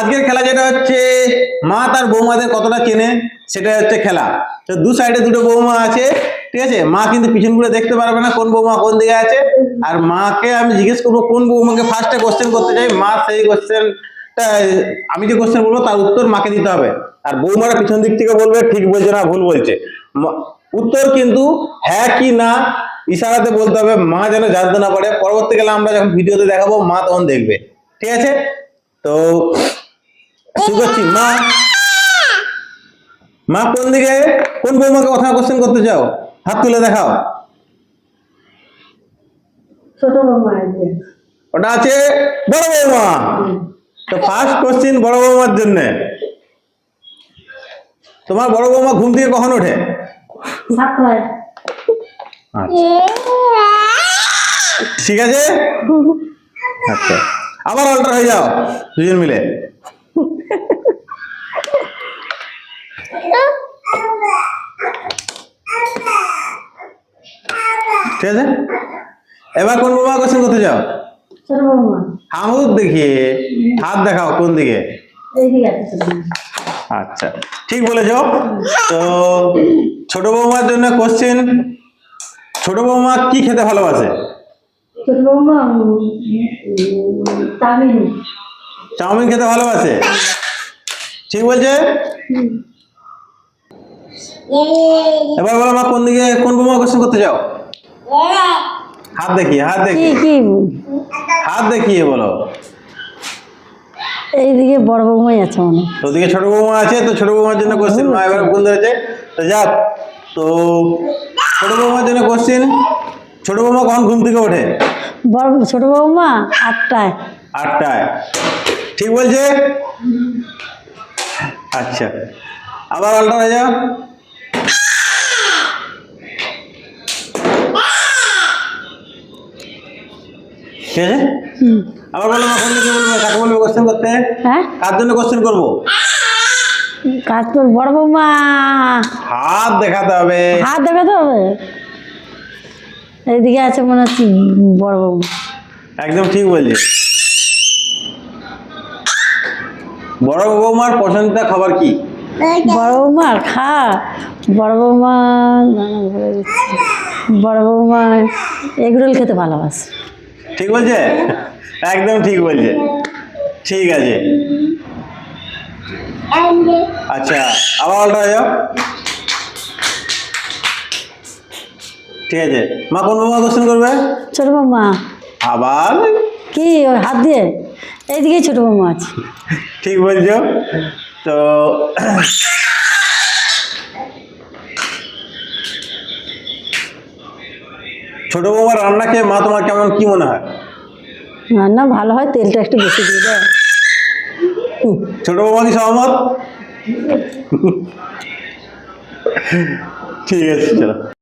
আজকের খেলা যেটা হচ্ছে মা তার বৌমাদের কতটা চেনে সেটা হচ্ছে খেলা। তো দু সাইডে দুটো বৌমা আছে, ঠিক আছে। মা কিন্তু পিছন ঘুরে দেখতে পারবে না কোন বৌমা কোন দিকে আছে। আর মাকে আমি জিজ্ঞেস করবো কোন বৌমাকে ফার্স্টে কোশ্চেন করতে চাই, মা সেই কোশ্চেনটা আমি যে কোশ্চেন বলবো তার উত্তর মাকে দিতে হবে। আর বৌমারা পিছন দিক থেকে বলবে ঠিক বলছে না ভুল বলছে। উত্তর কিন্তু হ্যাঁ কি না ইশারাতে বলতে হবে, মা যেন জানতে না পারে। পরবর্তীকালে আমরা যখন ভিডিওতে দেখাবো মা তখন দেখবে, ঠিক আছে। তো শুরু করছি। মা মা কোন দিকে, কোন বৌমাকে কথা কোশ্চেন করতে চাও? হাত তুলে দেখাও। ছোট বৌমা আছে, ওটা আছে বড় বৌমা। তো ফার্স্ট কোশ্চেন বড় বৌমার জন্য। তোমার বড় বৌমা ঘুম থেকে কখন ওঠে? সাতটায়। ঠিক আছে, আচ্ছা আবার অল্টার হয়ে যাও দুজন মিলে। ঠিক আছে, এবার কোন বৌমা কোশ্চেন করতে চাও? ছোট বৌমা। হাত দেখিয়ে হাত দেখাও কোন দিকে। এইদিকে আছে ছোট বৌমা। আচ্ছা ঠিক বলেছো। তো ছোট বৌমার জন্য কোশ্চেন, ছোট বৌমা কি খেতে ভালোবাসে? ছোট বৌমা চাউমিন। চাউমিন খেতে ভালোবাসে, ঠিক বলছে। এবার বলো মা কোন দিকে, কোন বৌমা কোশ্চেন করতে চাও? হাত দেখিয়ে, হাত দেখিয়ে, হাত দেখিয়ে বলো। এইদিকে বড় বৌমাই আছে মনে। ওদিকে ছোট বৌমা আছে, তো ছোট বৌমার জন্য কোশ্চেন মা এবার ভুল ধরেছে। তো যাক, তো ছোট বৌমার জন্য কোশ্চেন, ছোট বৌমা কখন ঘুম থেকে ওঠে? ছোট বৌমা 8টায়। 8টায়, ঠিক বলছে। আচ্ছা আবার আলটা হয়ে যাও। ঠিক আছে, আবার বলো মা কোন দিকে বলবো, কাকে বলবো কোশ্চেন করতে? হ্যাঁ, কার জন্য কোশ্চেন করবো? কাজ তোর বড় বৌমা। হাত দেখাতে হবে, হাত দেখাতে হবে। এইদিকে আছে মনে হচ্ছে বড় বৌমা। একদম ঠিক বলছে। বড় বৌমার পছন্দের খাবার কি? বড় বৌমার বড় বৌমা বড় বৌমা এগরোল খেতে ভালোবাসে। ঠিক বলছে, একদম ঠিক বলছে, ঠিক আছে। আচ্ছা আবার আলটা হয়ে যাও। ঠিক আছে, মা কোন বৌমা কোশ্চেন করবে? ছোট বৌমা। আবার কি ওই হাত দিয়ে? এইদিকে ছোট বৌমা আছে। ঠিক বলছো। তো ছোট বৌমার রান্না খেয়ে মা তোমার কেমন কি মনে হয়? রান্না ভালো হয়, তেলটা একটু বেশি দিয়ে দেয়। ছোট বৌমা কি সহমত? ঠিক আছে চলো।